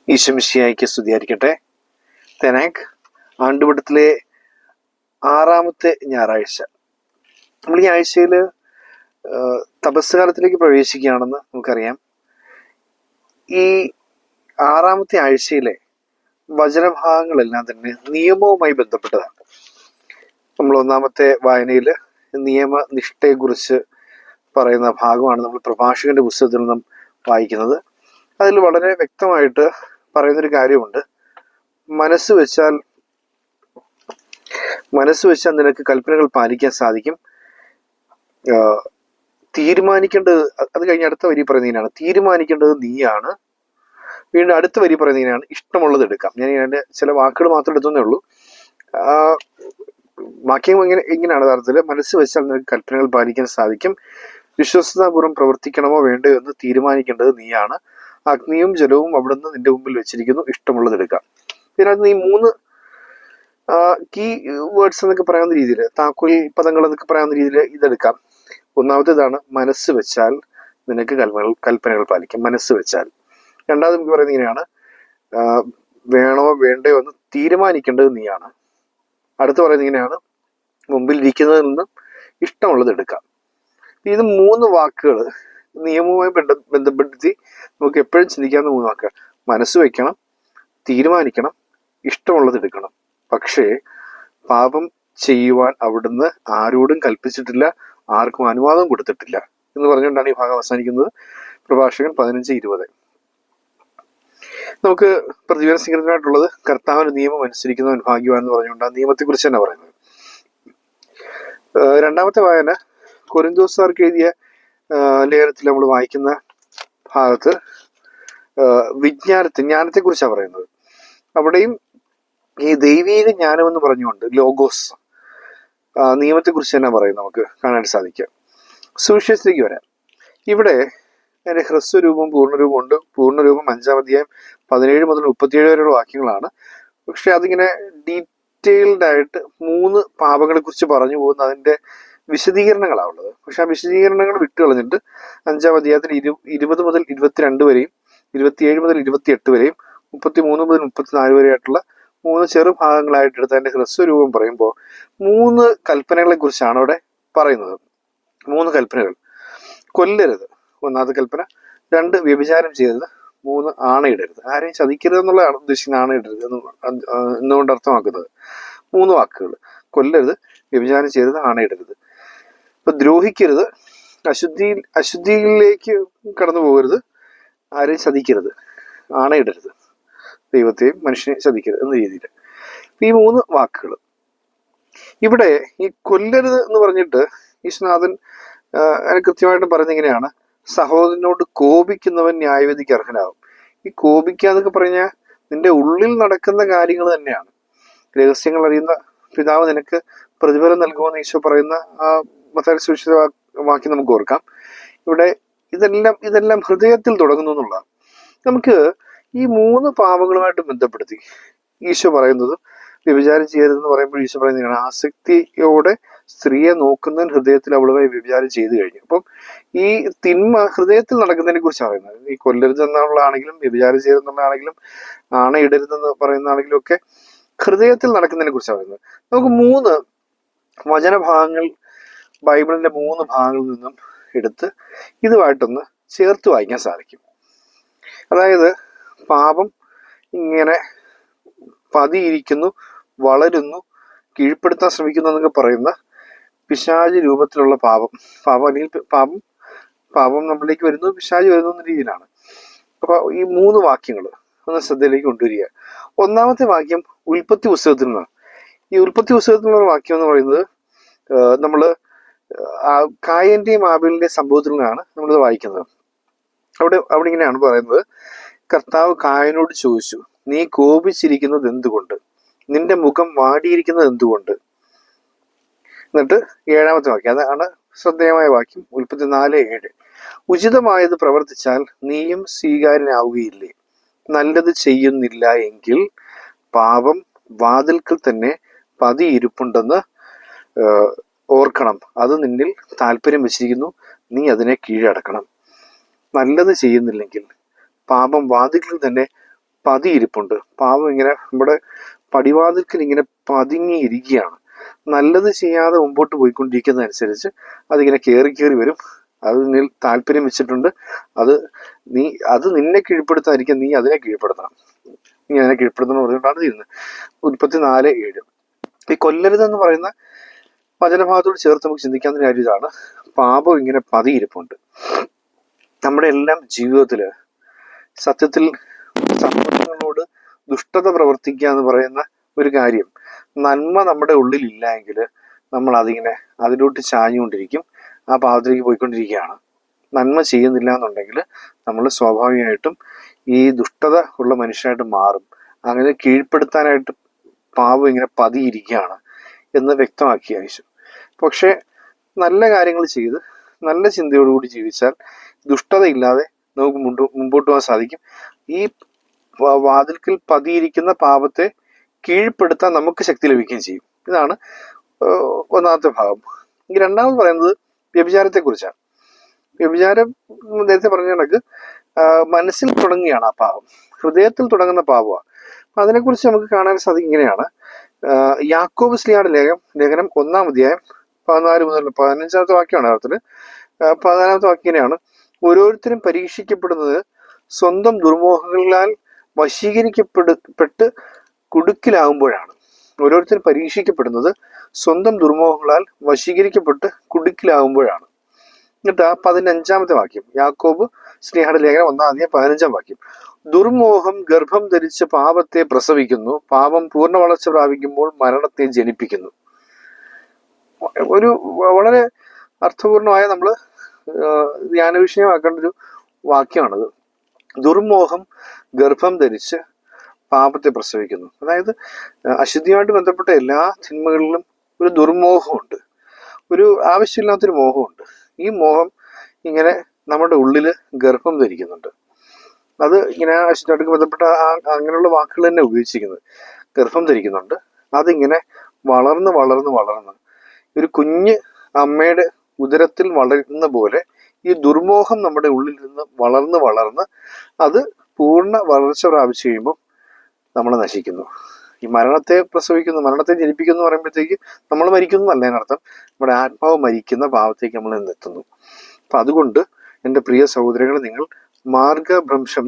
ഈശോമിശിഹായ്ക്ക് സ്തുതിയായിരിക്കട്ടെ. തെനാക് ആണ്ടുവട്ടത്തിലെ 6ാമത്തെ ഞായറാഴ്ച. നമ്മൾ ഈ ആഴ്ചയിൽ തപസ് കാലത്തിലേക്ക് പ്രവേശിക്കുകയാണെന്ന് നമുക്കറിയാം. ഈ 6ാമത്തെ ആഴ്ചയിലെ വചനഭാഗങ്ങളെല്ലാം തന്നെ നിയമവുമായി ബന്ധപ്പെട്ടതാണ്. നമ്മൾ 1ാമത്തെ വായനയിൽ നിയമനിഷ്ഠയെക്കുറിച്ച് പറയുന്ന ഭാഗമാണ് നമ്മൾ പ്രഭാഷകന്റെ പുസ്തകത്തിൽ നിന്നും വായിക്കുന്നത്. അതിൽ വളരെ വ്യക്തമായിട്ട് പറയുന്നൊരു കാര്യമുണ്ട്. മനസ്സ് വെച്ചാൽ നിനക്ക് കൽപ്പനകൾ പാലിക്കാൻ സാധിക്കും. തീരുമാനിക്കേണ്ടത്, അത് കഴിഞ്ഞ് അടുത്ത വരി പറയുന്നതിനാണ് തീരുമാനിക്കേണ്ടത് നീയാണ്. വീണ്ടും അടുത്ത വരി പറയുന്നതിനാണ് ഇഷ്ടമുള്ളത് എടുക്കാം. ഞാൻ അതിൻ്റെ ചില വാക്കുകൾ മാത്രം എടുത്തേ ഉള്ളൂ. വാക്യം ഇങ്ങനെയാണ് യഥാർത്ഥത്തിൽ: മനസ്സ് വെച്ചാൽ നിനക്ക് കൽപ്പനകൾ പാലിക്കാൻ സാധിക്കും. വിശ്വസ്തതാപൂർവ്വം പ്രവർത്തിക്കണമോ വേണ്ടയോ എന്ന് തീരുമാനിക്കേണ്ടത് നീയാണ്. അഗ്നിയും ജലവും അവിടുന്ന് നിന്റെ മുമ്പിൽ വെച്ചിരിക്കുന്നു, ഇഷ്ടമുള്ളത് എടുക്കാം. ഇതിനകത്ത് ഈ 3 കീ വേർഡ്സ് എന്നൊക്കെ പറയാവുന്ന രീതിയിൽ, താക്കോൽ പദങ്ങൾ എന്നൊക്കെ പറയാവുന്ന രീതിയിൽ ഇതെടുക്കാം. ഒന്നാമത്തേതാണ് മനസ്സ് വെച്ചാൽ നിനക്ക് കൽപ്പനകൾ പാലിക്കാം. മനസ്സ് വെച്ചാൽ. രണ്ടാമത് നമുക്ക് പറയുന്നത് ഇങ്ങനെയാണ്: വേണോ വേണ്ടയോ എന്ന് തീരുമാനിക്കേണ്ടത് നീയാണ്. അടുത്ത് പറയുന്നത് ഇങ്ങനെയാണ്: മുമ്പിൽ ഇരിക്കുന്നതിൽ നിന്നും ഇഷ്ടമുള്ളത് എടുക്കാം. ഇത് 3 വാക്കുകൾ നിയമവുമായി ബന്ധപ്പെടുത്തി നമുക്ക് എപ്പോഴും ചിന്തിക്കാവുന്ന 3 വാക്കുകൾ. മനസ്സ് വെക്കണം, തീരുമാനിക്കണം, ഇഷ്ടമുള്ളത് എടുക്കണം. പക്ഷേ പാപം ചെയ്യുവാൻ അവിടുന്ന് ആരോടും കൽപ്പിച്ചിട്ടില്ല, ആർക്കും അനുവാദം കൊടുത്തിട്ടില്ല എന്ന് പറഞ്ഞുകൊണ്ടാണ് ഈ ഭാഗം അവസാനിക്കുന്നത്. പ്രഭാഷകൻ 15:20. നമുക്ക് പ്രതിഫലം സ്വീകരണമായിട്ടുള്ളത് കർത്താവിന്റെ നിയമം അനുസരിക്കുന്നവൻ ഭാഗ്യവാൻ എന്ന് പറഞ്ഞുകൊണ്ടാണ് നിയമത്തെക്കുറിച്ച് തന്നെ പറയുന്നത്. 2ാമത്തെ വായന കൊരിന്തോസുകാർക്ക് എഴുതിയ ലേഖനത്തിൽ നമ്മൾ വായിക്കുന്ന ഭാഗത്ത് ജ്ഞാനത്തെക്കുറിച്ചാണ് പറയുന്നത്. അവിടെയും ഈ ദൈവീക ജ്ഞാനം എന്ന് പറഞ്ഞുകൊണ്ട് ലോഗോസ് നിയമത്തെക്കുറിച്ച് തന്നെ പറയും, നമുക്ക് കാണാൻ സാധിക്കും. സുവിശേഷത്തിലേക്ക് വരാം. ഇവിടെ അതിന്റെ ഹ്രസ്വരൂപം പൂർണ്ണരൂപം ഉണ്ട്. പൂർണ്ണരൂപം 5-ാം അധ്യായം 17 മുതൽ 37 വരെയുള്ള വാക്യങ്ങളാണ്. പക്ഷെ അതിങ്ങനെ ഡീറ്റെയിൽഡ് ആയിട്ട് 3 പാപങ്ങളെ കുറിച്ച് പറഞ്ഞു പോകുന്ന അതിന്റെ വിശദീകരണങ്ങളാണ് ഉള്ളത്. പക്ഷെ ആ വിശദീകരണങ്ങൾ വിട്ടുകളഞ്ഞിട്ട് 5-ാം അധ്യായത്തിൽ 20 മുതൽ 22 വരെയും 27 മുതൽ 28 വരെയും 33 മുതൽ 34 വരെയായിട്ടുള്ള 3 ചെറുഭാഗങ്ങളായിട്ട് എടുത്ത് അതിന്റെ ഹ്രസ്വരൂപം പറയുമ്പോൾ 3 കൽപ്പനകളെ കുറിച്ചാണ് അവിടെ പറയുന്നത്. 3 കൽപ്പനകൾ: കൊല്ലരുത് 1ാമത്തെ കൽപ്പന, 2 വ്യഭിചാരം ചെയ്യരുത്, 3 ആണയിടരുത്. ആരെയും ചതിക്കരുത് എന്നുള്ളതാണ് ഉദ്ദേശിക്കുന്നത്. ആണയിടരുത് എന്നുകൊണ്ട് അർത്ഥമാക്കുന്നത് 3 വാക്കുകൾ: കൊല്ലരുത്, വ്യഭിചാരം ചെയ്യരുത്, ആണയിടരുത്. ഇപ്പൊ ദ്രോഹിക്കരുത്, അശുദ്ധിയിലേക്ക് കടന്നു പോകരുത്, ആരെയും ചതിക്കരുത്, ആണയിടരുത്, ദൈവത്തെയും മനുഷ്യനെ ചതിക്കരുത് എന്ന രീതിയിൽ ഈ 3 വാക്കുകൾ. ഇവിടെ ഈ കൊല്ലരുത് എന്ന് പറഞ്ഞിട്ട് ഈശ്വനാഥൻ കൃത്യമായിട്ട് പറയുന്നത് ഇങ്ങനെയാണ്: സഹോദരനോട് കോപിക്കുന്നവൻ ന്യായവിധിക്ക് അർഹനാകും. ഈ കോപിക്കുക എന്നൊക്കെ പറഞ്ഞാൽ നിന്റെ ഉള്ളിൽ നടക്കുന്ന കാര്യങ്ങൾ തന്നെയാണ്. രഹസ്യങ്ങൾ അറിയുന്ന പിതാവ് നിനക്ക് പ്രതിഫലം നൽകുമെന്ന് ഈശോ പറയുന്ന ആ മത്തായി സുവിശേഷ വാക്യം നമുക്ക് ഓർക്കാം. ഇവിടെ ഇതെല്ലാം ഹൃദയത്തിൽ തുടങ്ങുന്നു എന്നുള്ളതാണ്. നമുക്ക് ഈ 3 പാപങ്ങളുമായിട്ട് ബന്ധപ്പെടുത്തി ഈശോ പറയുന്നത് വ്യഭിചാരം ചെയ്യരുതെന്ന് പറയുമ്പോൾ ഈശോ പറയുന്നതാണ്: ആസക്തിയോടെ സ്ത്രീയെ നോക്കുന്നവൻ ഹൃദയത്തിൽ അവളുമായി വ്യഭിചാരം ചെയ്തു കഴിഞ്ഞു. അപ്പം ഈ തിന്മ ഹൃദയത്തിൽ നടക്കുന്നതിനെ കുറിച്ചാണ് പറയുന്നത്. ഈ കൊല്ലരുത് എന്നുള്ളതാണെങ്കിലും വ്യഭിചാരം ചെയ്യരുതെന്നുള്ളതാണെങ്കിലും ആണയിടരുതെന്ന് പറയുന്നതാണെങ്കിലും ഒക്കെ ഹൃദയത്തിൽ നടക്കുന്നതിനെ കുറിച്ചാണ് പറയുന്നത്. നമുക്ക് 3 വചനഭാഗങ്ങൾ ബൈബിളിന്റെ 3 ഭാഗങ്ങളിൽ നിന്നും എടുത്ത് ഇതുമായിട്ടൊന്ന് ചേർത്ത് വായിക്കാൻ സാധിക്കും. അതായത് പാപം ഇങ്ങനെ പതിയിരിക്കുന്നു, വളരുന്നു, കീഴ്പ്പെടുത്താൻ ശ്രമിക്കുന്നു എന്നൊക്കെ പറയുന്ന പിശാചി രൂപത്തിലുള്ള പാപം അല്ലെങ്കിൽ പാപം നമ്മളിലേക്ക് വരുന്നു, പിശാചി വരുന്നു എന്ന രീതിയിലാണ്. അപ്പൊ ഈ 3 വാക്യങ്ങൾ ഒന്ന് ശ്രദ്ധയിലേക്ക് കൊണ്ടുവരിക. 1ാമത്തെ വാക്യം ഉൽപ്പത്തി പുസ്തകത്തിൽ നിന്നാണ്. ഈ ഉൽപ്പത്തി പുസ്തകത്തിൽ നിന്നുള്ള വാക്യം എന്ന് പറയുന്നത് നമ്മള് കായന്റെയും ആബേലിന്റെയും സംഭവത്തിൽ നിന്നാണ് നമ്മളിത് വായിക്കുന്നത്. അവിടെ ഇങ്ങനെയാണ് പറയുന്നത്: കർത്താവ് കായനോട് ചോദിച്ചു, നീ കോപിച്ചിരിക്കുന്നത് എന്തുകൊണ്ട്? നിന്റെ മുഖം വാടിയിരിക്കുന്നത് എന്തുകൊണ്ട്? എന്നിട്ട് 7ാമത്തെ വാക്യം, അതാണ് ശ്രദ്ധേയമായ വാക്യം, ഉൽപ്പത്തി 4:7. ഉചിതമായത് പ്രവർത്തിച്ചാൽ നീയും സ്വീകാര്യനാവുകയില്ലേ? നല്ലത് ചെയ്യുന്നില്ല എങ്കിൽ പാപം വാതിൽക്കൽ തന്നെ പതിയിരിപ്പുണ്ടെന്ന് ഓർക്കണം. അത് നിന്നിൽ താല്പര്യം വെച്ചിരിക്കുന്നു, നീ അതിനെ കീഴടക്കണം. നല്ലത് ചെയ്യുന്നില്ലെങ്കിൽ പാപം വാതിൽക്കൽ തന്നെ പതിയിരിപ്പുണ്ട്. പാപം ഇങ്ങനെ നമ്മുടെ പടിവാതിൽക്കൽ ഇങ്ങനെ പതുങ്ങിയിരിക്കുകയാണ്. നല്ലത് ചെയ്യാതെ മുമ്പോട്ട് പോയിക്കൊണ്ടിരിക്കുന്നതനുസരിച്ച് അതിങ്ങനെ കയറി കയറി വരും. അത് നീ താല്പര്യം വെച്ചിട്ടുണ്ട്, അത് നിന്നെ കീഴ്പ്പെടുത്താതിരിക്കാൻ നീ അതിനെ കീഴ്പ്പെടുത്തണം, നീ അതിനെ കീഴ്പ്പെടുത്തണം പറഞ്ഞുകൊണ്ടാണ് ചെയ്യുന്നത്. 34:7. ഈ കൊല്ലരുതെന്ന് പറയുന്ന വചനഭാഗത്തോട് ചേർത്ത് നമുക്ക് ചിന്തിക്കാവുന്ന കാര്യം ഇതാണ്. പാപം ഇങ്ങനെ പതിയിരിപ്പുണ്ട് നമ്മുടെ എല്ലാം ജീവിതത്തില്. സത്യത്തിൽ സമ്പത്തുകളോട് ദുഷ്ടത പ്രവർത്തിക്കുക എന്ന് പറയുന്ന ഒരു കാര്യം, നന്മ നമ്മുടെ ഉള്ളിൽ ഇല്ല എങ്കിൽ നമ്മൾ അതിലോട്ട് ചാഞ്ഞുകൊണ്ടിരിക്കും, ആ പാപത്തിലേക്ക് പോയിക്കൊണ്ടിരിക്കുകയാണ്. നന്മ ചെയ്യുന്നില്ല എന്നുണ്ടെങ്കിൽ നമ്മൾ സ്വാഭാവികമായിട്ടും ഈ ദുഷ്ടത ഉള്ള മനുഷ്യനായിട്ട് മാറും. അങ്ങനെ കീഴ്പ്പെടുത്താനായിട്ട് പാപം ഇങ്ങനെ പതിയിരിക്കുകയാണ് എന്ന് വ്യക്തമാക്കിയ യേശു. പക്ഷെ നല്ല കാര്യങ്ങൾ ചെയ്ത് നല്ല ചിന്തയോടുകൂടി ജീവിച്ചാൽ ദുഷ്ടതയില്ലാതെ നമുക്ക് മുമ്പോട്ട് പോകാൻ സാധിക്കും. ഈ വാതിൽക്കൽ പതിയിരിക്കുന്ന പാപത്തെ കീഴ്പ്പെടുത്താൻ നമുക്ക് ശക്തി ലഭിക്കുകയും ചെയ്യും. ഇതാണ് ഒന്നാമത്തെ ഭാഗം. ഈ രണ്ടാമത് പറയുന്നത് വ്യഭിചാരത്തെ കുറിച്ചാണ്. വ്യഭിചാരം നേരത്തെ പറഞ്ഞ കണക്ക് മനസ്സിൽ തുടങ്ങുകയാണ് ആ പാപം, ഹൃദയത്തിൽ തുടങ്ങുന്ന പാപമാണ്. അതിനെക്കുറിച്ച് നമുക്ക് കാണാൻ സാധിക്കും. ഇങ്ങനെയാണ് യാക്കോബ് ശ്ലീഹായുടെ ലേഖനം 1-ാം അധ്യായം 14 മുതൽ 15-ാമത്തെ വാക്യമാണ് അർത്ഥത്തിൽ. 14-ാമത്തെ വാക്യം ഇങ്ങനെയാണ്: ഓരോരുത്തരും പരീക്ഷിക്കപ്പെടുന്നത് സ്വന്തം ദുർമോഹങ്ങളാൽ വശീകരിക്കപ്പെട്ട് കുടുക്കിലാകുമ്പോഴാണ്. ഓരോരുത്തരും പരീക്ഷിക്കപ്പെടുന്നത് സ്വന്തം ദുർമോഹങ്ങളാൽ വശീകരിക്കപ്പെട്ട് കുടുക്കിലാകുമ്പോഴാണ്. എന്നിട്ട് 15-ാമത്തെ വാക്യം, യാക്കോബ് ശ്ലീഹായുടെ ലേഖനം 1-ാം അധ്യായം 15-ാം വാക്യം: ദുർമോഹം ഗർഭം ധരിച്ച് പാപത്തെ പ്രസവിക്കുന്നു, പാപം പൂർണ്ണ വളർച്ച പ്രാപിക്കുമ്പോൾ മരണത്തെ ജനിപ്പിക്കുന്നു. ഒരു വളരെ അർത്ഥപൂർണമായ നമ്മൾ ധ്യാന വിഷയമാക്കേണ്ട ഒരു വാക്യമാണത്. ദുർമോഹം ഗർഭം ധരിച്ച് പാപത്തെ പ്രസവിക്കുന്നു. അതായത് അശുദ്ധിയുമായിട്ട് ബന്ധപ്പെട്ട എല്ലാ തിന്മകളിലും ഒരു ദുർമോഹമുണ്ട്, ഒരു ആവശ്യമില്ലാത്തൊരു മോഹമുണ്ട്. ഈ മോഹം ഇങ്ങനെ നമ്മുടെ ഉള്ളിൽ ഗർഭം ധരിക്കുന്നുണ്ട്. അത് ഇങ്ങനെ അശുദ്ധിയായിട്ട് ബന്ധപ്പെട്ട അങ്ങനെയുള്ള വാക്കുകൾ തന്നെ ഉപയോഗിച്ചിരിക്കുന്നത്. ഗർഭം ധരിക്കുന്നുണ്ട്. അതിങ്ങനെ വളർന്ന് വളർന്ന് വളർന്ന് ഒരു കുഞ്ഞ് അമ്മയുടെ ഉദരത്തിൽ വളരുന്ന പോലെ ഈ ദുർമോഹം നമ്മുടെ ഉള്ളിൽ നിന്ന് വളർന്ന് വളർന്ന് അത് പൂർണ്ണ വളർച്ച പ്രാപിച്ചു കഴിയുമ്പോൾ നമ്മൾ നശിക്കുന്നു. ഈ മരണത്തെ പ്രസവിക്കുന്നു, മരണത്തെ ജനിപ്പിക്കുന്നു എന്ന് പറയുമ്പോഴത്തേക്ക് നമ്മൾ മരിക്കുന്നു എന്നല്ല അതിനർത്ഥം. നമ്മുടെ ആത്മാവ് മരിക്കുന്ന ഭാവത്തേക്ക് നമ്മൾ എത്തുന്നു. അപ്പം അതുകൊണ്ട് എൻ്റെ പ്രിയ സഹോദരങ്ങൾ,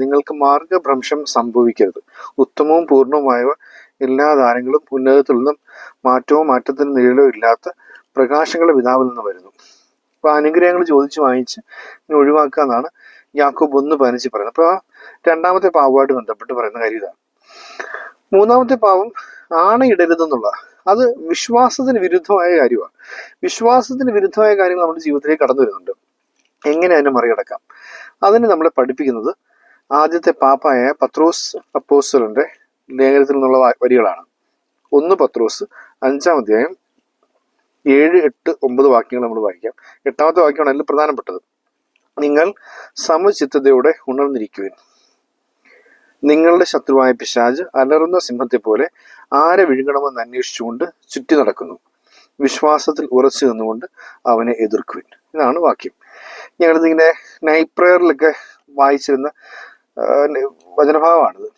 നിങ്ങൾക്ക് മാർഗഭ്രംശം സംഭവിക്കരുത്. ഉത്തമവും പൂർണ്ണവുമായ എല്ലാ ദാനങ്ങളും ഉന്നതത്തിൽ നിന്നും മാറ്റത്തിന് നിഴലോ ഇല്ലാത്ത പ്രകാശങ്ങളുടെ പിതാവിൽ നിന്ന് വരുന്നു. അപ്പൊ അനുഗ്രഹങ്ങൾ ചോദിച്ചു വാങ്ങിച്ച് ഒഴിവാക്കുക എന്നാണ് യാക്കോബ് 1:15 പറയുന്നത്. അപ്പൊ ആ രണ്ടാമത്തെ പാവമായിട്ട് ബന്ധപ്പെട്ട് പറയുന്ന കാര്യം ഇതാണ്. മൂന്നാമത്തെ പാവം ആണയിടരുതെന്നുള്ള, അത് വിശ്വാസത്തിന് വിരുദ്ധമായ കാര്യമാണ്. വിശ്വാസത്തിന് വിരുദ്ധമായ കാര്യങ്ങൾ നമ്മുടെ ജീവിതത്തിലേക്ക് കടന്നു വരുന്നുണ്ട്. എങ്ങനെ അതിനെ മറികടക്കാം? അതിന് നമ്മളെ പഠിപ്പിക്കുന്നത് ആദ്യത്തെ പാപ്പായ പത്രോസ് അപ്പോസ്തലന്റെ ലേഖനത്തിൽ നിന്നുള്ള വരികളാണ്. 1 പത്രോസ് 5-ാം അധ്യായം 7, 8, 9 വാക്യങ്ങൾ നമ്മൾ വായിക്കാം. 8-ാമത്തെ വാക്യമാണ് അതിൽ പ്രധാനപ്പെട്ടത്. നിങ്ങൾ സമചിത്തതയോടെ ഉണർന്നിരിക്കുവിൻ. നിങ്ങളുടെ ശത്രുവായ പിശാച് അലറുന്ന സിംഹത്തെ പോലെ ആരെ വിഴുങ്ങണമെന്ന് അന്വേഷിച്ചുകൊണ്ട് ചുറ്റി നടക്കുന്നു. വിശ്വാസത്തിൽ ഉറച്ചു നിന്നുകൊണ്ട് അവനെ എതിർക്കുവിൻ. ഇതാണ് വാക്യം. ഞങ്ങളിതിങ്ങനെ നൈറ്റ് പ്രയറിലൊക്കെ വായിച്ചിരുന്ന വചനഭാഗമാണിത്.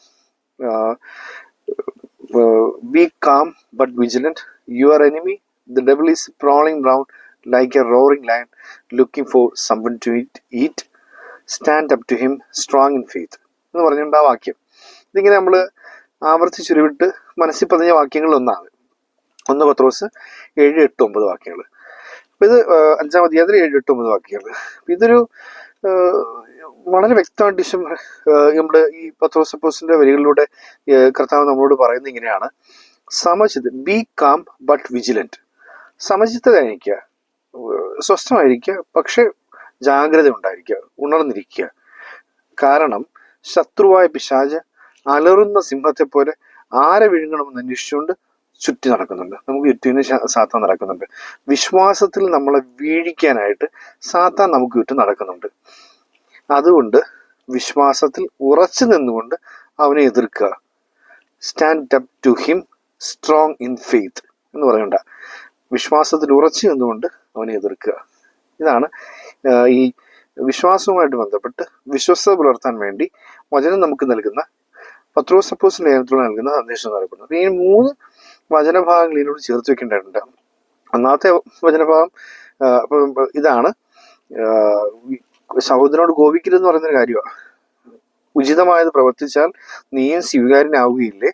Be calm but vigilant, your enemy the devil is prowling round like a roaring lion looking for someone to eat. Stand up to him strong in faith എന്ന് പറഞ്ഞുകൊണ്ട് ആ വാക്യം ഇതിങ്ങനെ നമ്മൾ ആവർത്തിച്ചുരുവിട്ട് മനസ്സിൽ പതിഞ്ഞ വാക്യങ്ങളിൽ ഒന്നാണ്. 1 പത്രോസ് 7, 8, 9 വാക്യങ്ങൾ. അപ്പൊ ഇത് 5-ാം അധ്യായത്തിൽ 7, 8, 9 വാക്യങ്ങൾ. ഇതൊരു വളരെ വ്യക്തമായിട്ട് നമ്മുടെ ഈ പത്രോസ് അപ്പോസ്തലന്റെ വരികളിലൂടെ കർത്താവ് നമ്മളോട് പറയുന്നത് ഇങ്ങനെയാണ്: ബി കാം ബട്ട് വിജിലന്റ്. സമചിത്തമായിരിക്കുക, സ്വസ്ഥമായിരിക്കുക, പക്ഷെ ജാഗ്രത ഉണ്ടായിരിക്കുക, ഉണർന്നിരിക്കുക. കാരണം ശത്രുവായ പിശാച് അലറുന്ന സിംഹത്തെ പോലെ ആരെ വിഴുങ്ങണമെന്ന് അന്വേഷിച്ചുകൊണ്ട് ചുറ്റി നടക്കുന്നുണ്ട്. നമുക്ക് ചുറ്റിന് സാത്താൻ നടക്കുന്നുണ്ട്. വിശ്വാസത്തിൽ നമ്മളെ വീഴിക്കാനായിട്ട് സാത്താൻ നമുക്ക് ചുറ്റും നടക്കുന്നുണ്ട്. അതുകൊണ്ട് വിശ്വാസത്തിൽ ഉറച്ചു നിന്നുകൊണ്ട് അവനെ എതിർക്കുക. Stand up to him strong in faith എന്ന് പറയണ്ട, വിശ്വാസത്തിൽ ഉറച്ചു നിന്നുകൊണ്ട് അവനെ എതിർക്കുക. ഇതാണ് ഈ വിശ്വാസവുമായിട്ട് ബന്ധപ്പെട്ട് വിശ്വസ്തത പുലർത്താൻ വേണ്ടി വചനം നമുക്ക് നൽകുന്ന പത്രോസ് അപ്പോസ്തലൻ ലേഖനത്തിലൂടെ നൽകുന്ന സന്ദേശം എന്ന് പറയപ്പെടുന്നത്. ഈ 3 വചനഭാഗങ്ങൾ ഇതിനോട് ചേർത്ത് വെക്കേണ്ടതുണ്ട്. ഒന്നാമത്തെ വചനഭാഗം ഇതാണ്, സഹോദരനോട് കോപിക്കരുതെന്ന് പറയുന്നൊരു കാര്യമാണ്. ഉചിതമായത് പ്രവർത്തിച്ചാൽ നീയും സ്വീകാര്യനാവുകയില്ലേ,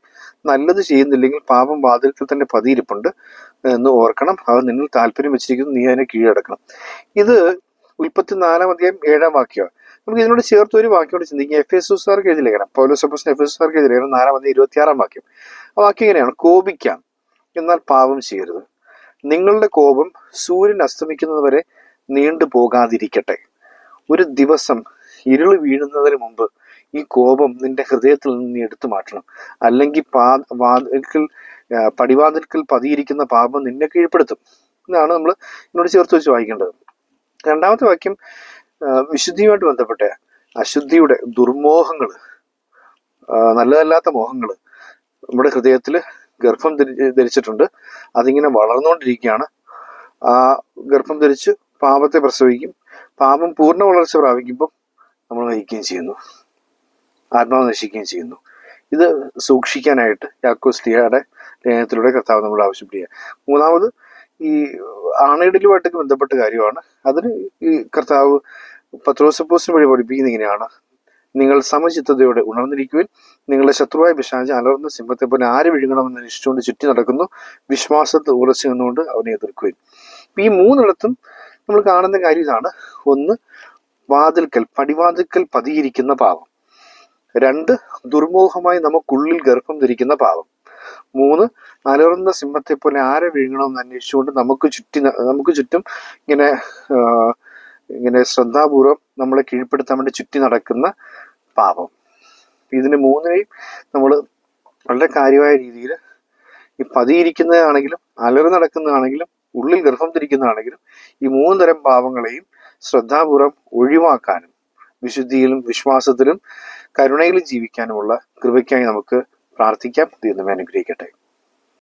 നല്ലത് ചെയ്യുന്നില്ലെങ്കിൽ പാപം വാതിൽക്കൽ തന്നെ പതിയിരിപ്പുണ്ട് എന്ന് ഓർക്കണം, അത് നിന്നിൽ താല്പര്യം വെച്ചിരിക്കുന്നു, നീ അതിനെ കീഴടക്കണം. ഇത് ഉൽപ്പത്തി 4-7 വാക്യമാണ്. നമുക്ക് ഇതിനോട് ചേർത്ത് ഒരു വാക്യം കൂടെ ചിന്തിക്കുക. എഫേസുകാർക്ക് എഴുതി ലേഖനം, പൗലോസ് അപ്പോസ്തലൻ എഫേസുകാർക്ക് എഴുതി ലേഖനം 4-26 വാക്യം. ആ വാക്യം ഇങ്ങനെയാണ്: കോപിക്കാം, എന്നാൽ പാപം ചെയ്യരുത്. നിങ്ങളുടെ കോപം സൂര്യൻ അസ്തമിക്കുന്നത് വരെ നീണ്ടു പോകാതിരിക്കട്ടെ. ഒരു ദിവസം ഇരുള് വീഴുന്നതിന് മുമ്പ് ഈ കോപം നിന്റെ ഹൃദയത്തിൽ നിന്ന് നീ എടുത്തു മാറ്റണം. അല്ലെങ്കിൽ പടിവാതിൽക്കൽ പതിയിരിക്കുന്ന പാപം നിന്നെ കീഴ്പ്പെടുത്തും. ഇതാണ് നമ്മൾ ഇതിനോട് ചേർത്ത് വെച്ച് വായിക്കേണ്ടത്. രണ്ടാമത്തെ വാക്യം വിശുദ്ധിയുമായിട്ട് ബന്ധപ്പെട്ട അശുദ്ധിയുടെ ദുർമോഹങ്ങൾ, നല്ലതല്ലാത്ത മോഹങ്ങൾ നമ്മുടെ ഹൃദയത്തിൽ ഗർഭം ധരിച്ചിട്ടുണ്ട്. അതിങ്ങനെ വളർന്നുകൊണ്ടിരിക്കുകയാണ്. ആ ഗർഭം ധരിച്ച് പാപത്തെ പ്രസവിക്കും. പാപം പൂർണ്ണ വളർച്ച പ്രാപിക്കുമ്പം നമ്മൾ മരിക്കുകയും ചെയ്യുന്നു, ആത്മാവ് നശിക്കുകയും ചെയ്യുന്നു. ഇത് സൂക്ഷിക്കാനായിട്ട് യാക്കോബ് ശ്ലീഹയുടെ ലേഖനത്തിലൂടെ കർത്താവ് നമ്മളോട് ആവശ്യപ്പെടുക. മൂന്നാമത് ഈ ആണയിടലുമായിട്ടൊക്കെ ബന്ധപ്പെട്ട കാര്യമാണ്. അതിന് ഈ കർത്താവ് പത്രോസ് അപ്പോസ്തലൻ വഴി പഠിപ്പിക്കുന്ന ഇങ്ങനെയാണ്: നിങ്ങൾ സമചിത്തതയോടെ ഉണർന്നിരിക്കുവിൻ. നിങ്ങളുടെ ശത്രുവായ പിശാച് അലർന്ന സിംഹത്തെ പോലെ ആര് വിഴുങ്ങണമെന്ന് അന്വേഷിച്ചുകൊണ്ട് ചുറ്റി നടക്കുന്നു. വിശ്വാസത്തിൽ ഉറച്ചു നിന്നുകൊണ്ട് അവനെ എതിർക്കുവിൻ. ഈ 3 നമ്മൾ കാണുന്ന കാര്യം ഇതാണ്. 1, പടിവാതിൽക്കൽ പതിയിരിക്കുന്ന പാപം. 2, ദുർമോഹമായി നമുക്കുള്ളിൽ ഗർഭം ധരിക്കുന്ന പാപം. 3, അലറുന്ന സിംഹത്തെ പോലെ ആരെ വിഴുങ്ങണമെന്ന് അന്വേഷിച്ചുകൊണ്ട് നമുക്ക് ചുറ്റും ഇങ്ങനെ ശ്രദ്ധാപൂർവം നമ്മളെ കീഴ്പ്പെടുത്താൻ വേണ്ടി ചുറ്റി നടക്കുന്ന പാപം. ഇതിന് 3നെയും നമ്മൾ വളരെ കാര്യമായ രീതിയിൽ, ഈ പതിയിരിക്കുന്നതാണെങ്കിലും അലറി നടക്കുന്നതാണെങ്കിലും ഉള്ളിൽ ഗർഭം ധരിക്കുന്നതാണെങ്കിലും, ഈ 3 തരം പാപങ്ങളെയും ശ്രദ്ധാപൂർവം ഒഴിവാക്കാനും വിശുദ്ധിയിലും വിശ്വാസത്തിലും കരുണയിലും ജീവിക്കാനുമുള്ള കൃപയ്ക്കായി നമുക്ക് പ്രാർത്ഥിക്കാം. ദൈവം നമ്മെ അനുഗ്രഹിക്കട്ടെ.